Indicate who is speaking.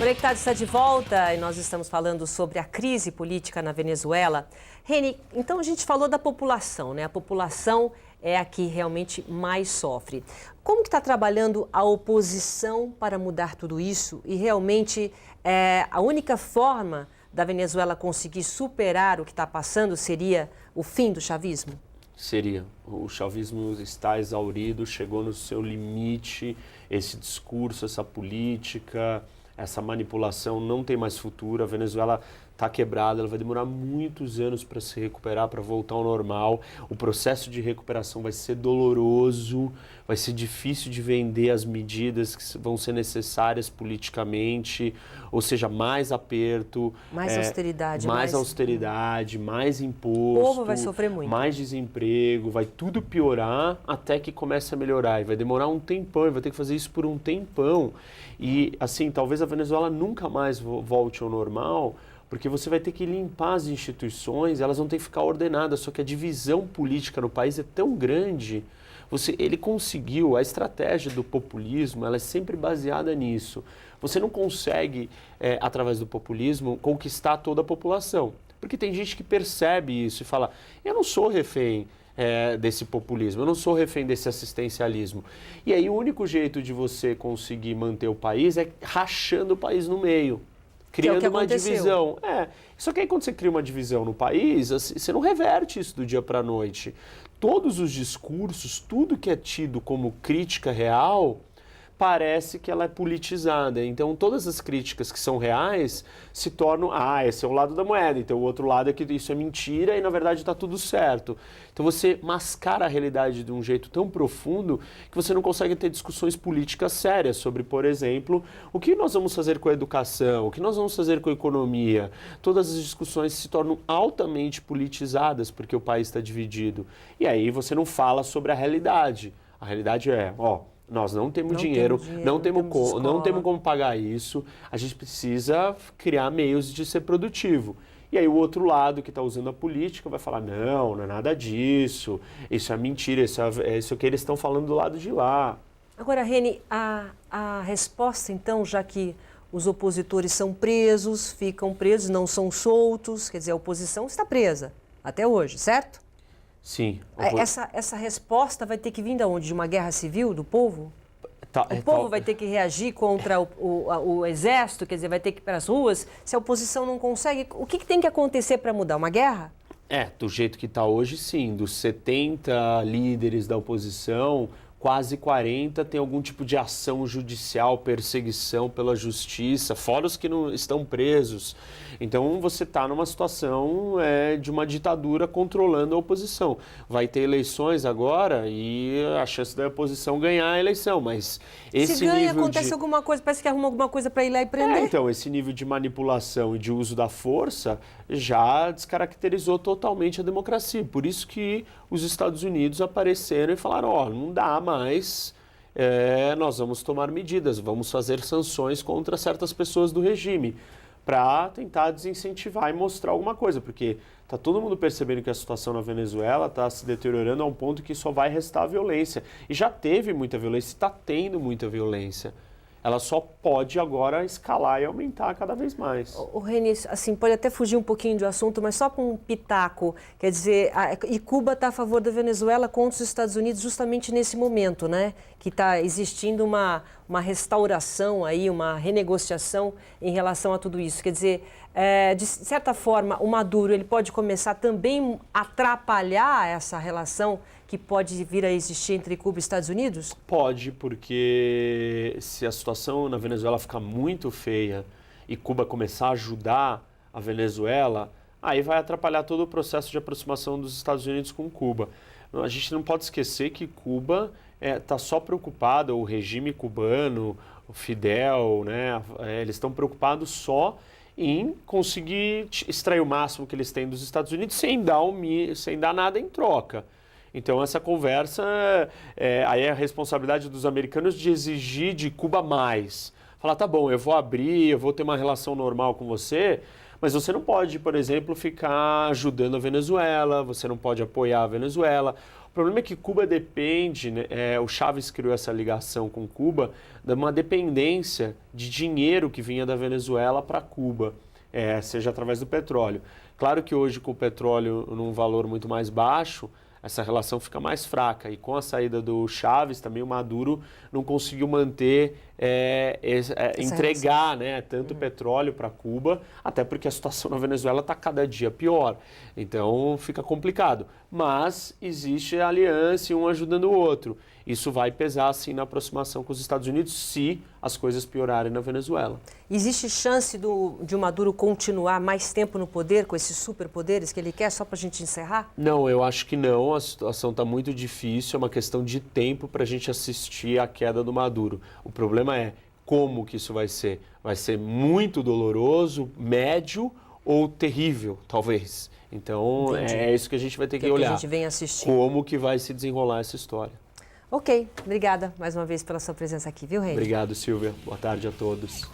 Speaker 1: Conectado está de volta e nós estamos falando sobre a crise política na Venezuela. Reni, então a gente falou da população, né? A população é a que realmente mais sofre. Como que está trabalhando a oposição para mudar tudo isso? E realmente a única forma da Venezuela conseguir superar o que está passando seria o fim do chavismo?
Speaker 2: Seria. O chavismo está exaurido, chegou no seu limite, esse discurso, essa política, essa manipulação não tem mais futuro. A Venezuela está quebrada, ela vai demorar muitos anos para se recuperar, para voltar ao normal. O processo de recuperação vai ser doloroso, vai ser difícil de vender as medidas que vão ser necessárias politicamente, ou seja, mais aperto,
Speaker 1: mais austeridade,
Speaker 2: mais imposto,
Speaker 1: o povo vai sofrer muito,
Speaker 2: mais desemprego, vai tudo piorar até que comece a melhorar. E vai demorar um tempão, e vai ter que fazer isso por um tempão. E assim, talvez a Venezuela nunca mais volte ao normal, porque você vai ter que limpar as instituições, elas vão ter que ficar ordenadas, só que a divisão política no país é tão grande. Ele conseguiu, a estratégia do populismo, ela é sempre baseada nisso. Você não consegue, através do populismo, conquistar toda a população. Porque tem gente que percebe isso e fala, eu não sou refém desse populismo, eu não sou refém desse assistencialismo. E aí o único jeito de você conseguir manter o país é rachando o país no meio. Criando uma divisão. Só que aí quando você cria uma divisão no país, você não reverte isso do dia para a noite. Todos os discursos, tudo que é tido como crítica real, parece que ela é politizada. Então, todas as críticas que são reais se tornam, esse é o lado da moeda, então o outro lado é que isso é mentira e, na verdade, está tudo certo. Então, você mascara a realidade de um jeito tão profundo que você não consegue ter discussões políticas sérias sobre, por exemplo, o que nós vamos fazer com a educação, o que nós vamos fazer com a economia. Todas as discussões se tornam altamente politizadas porque o país está dividido. E aí você não fala sobre a realidade. A realidade é, nós não temos dinheiro, não temos como pagar isso, a gente precisa criar meios de ser produtivo. E aí o outro lado que está usando a política vai falar, não é nada disso, isso é mentira, isso que eles estão falando do lado de lá.
Speaker 1: Agora, Reni, a resposta então, já que os opositores são presos, ficam presos, não são soltos, quer dizer, a oposição está presa até hoje, certo?
Speaker 2: Sim.
Speaker 1: Essa resposta vai ter que vir de onde? De uma guerra civil do povo? O povo vai ter que reagir contra o exército, quer dizer, vai ter que ir para as ruas? Se a oposição não consegue, o que tem que acontecer para mudar? Uma guerra?
Speaker 2: Do jeito que está hoje, sim. Dos 70 líderes da oposição, quase 40 tem algum tipo de ação judicial, perseguição pela justiça, fora os que não estão presos. Então você está numa situação de uma ditadura controlando a oposição. Vai ter eleições agora e a chance da oposição ganhar a eleição, mas esse
Speaker 1: se ganha, acontece alguma coisa, parece que arruma alguma coisa para ir lá e prender.
Speaker 2: Então, esse nível de manipulação e de uso da força já descaracterizou totalmente a democracia. Por isso que os Estados Unidos apareceram e falaram, não dá mais, nós vamos tomar medidas, vamos fazer sanções contra certas pessoas do regime, para tentar desincentivar e mostrar alguma coisa, porque está todo mundo percebendo que a situação na Venezuela está se deteriorando a um ponto que só vai restar violência. E já teve muita violência, está tendo muita violência. Ela só pode agora escalar e aumentar cada vez mais.
Speaker 1: O Reni, assim, pode até fugir um pouquinho do assunto, mas só com um pitaco. Quer dizer, e Cuba está a favor da Venezuela contra os Estados Unidos justamente nesse momento, né? Que está existindo uma restauração aí, uma renegociação em relação a tudo isso. Quer dizer, de certa forma, o Maduro ele pode começar também a atrapalhar essa relação que pode vir a existir entre Cuba e Estados Unidos?
Speaker 2: Pode, porque se a situação na Venezuela ficar muito feia e Cuba começar a ajudar a Venezuela, aí vai atrapalhar todo o processo de aproximação dos Estados Unidos com Cuba. A gente não pode esquecer que Cuba está só preocupada, o regime cubano, o Fidel, né, eles estão preocupados só em conseguir extrair o máximo que eles têm dos Estados Unidos sem dar nada em troca. Então, essa conversa, aí é a responsabilidade dos americanos de exigir de Cuba mais. Falar, tá bom, eu vou abrir, eu vou ter uma relação normal com você, mas você não pode, por exemplo, ficar ajudando a Venezuela, você não pode apoiar a Venezuela, O problema é que Cuba depende, né, o Chávez criou essa ligação com Cuba, de uma dependência de dinheiro que vinha da Venezuela para Cuba, seja através do petróleo. Claro que hoje, com o petróleo num valor muito mais baixo, essa relação fica mais fraca. E com a saída do Chávez, também o Maduro não conseguiu manter, entregar, né, tanto petróleo para Cuba, até porque a situação na Venezuela está cada dia pior. Então fica complicado. Mas existe a aliança e um ajudando o outro. Isso vai pesar, assim, na aproximação com os Estados Unidos se as coisas piorarem na Venezuela.
Speaker 1: Existe chance de o Maduro continuar mais tempo no poder, com esses superpoderes que ele quer, só para a gente encerrar?
Speaker 2: Não, eu acho que não. A situação está muito difícil, é uma questão de tempo para a gente assistir à queda do Maduro. O problema é como que isso vai ser. Vai ser muito doloroso, médio ou terrível, talvez. Então,
Speaker 1: Entendi.
Speaker 2: é isso que a gente vai ter que
Speaker 1: Que
Speaker 2: olhar.
Speaker 1: a gente vem assistir.
Speaker 2: Como que vai se desenrolar essa história.
Speaker 1: Ok, obrigada mais uma vez pela sua presença aqui, viu, Rei?
Speaker 2: Obrigado, Silvia. Boa tarde a todos.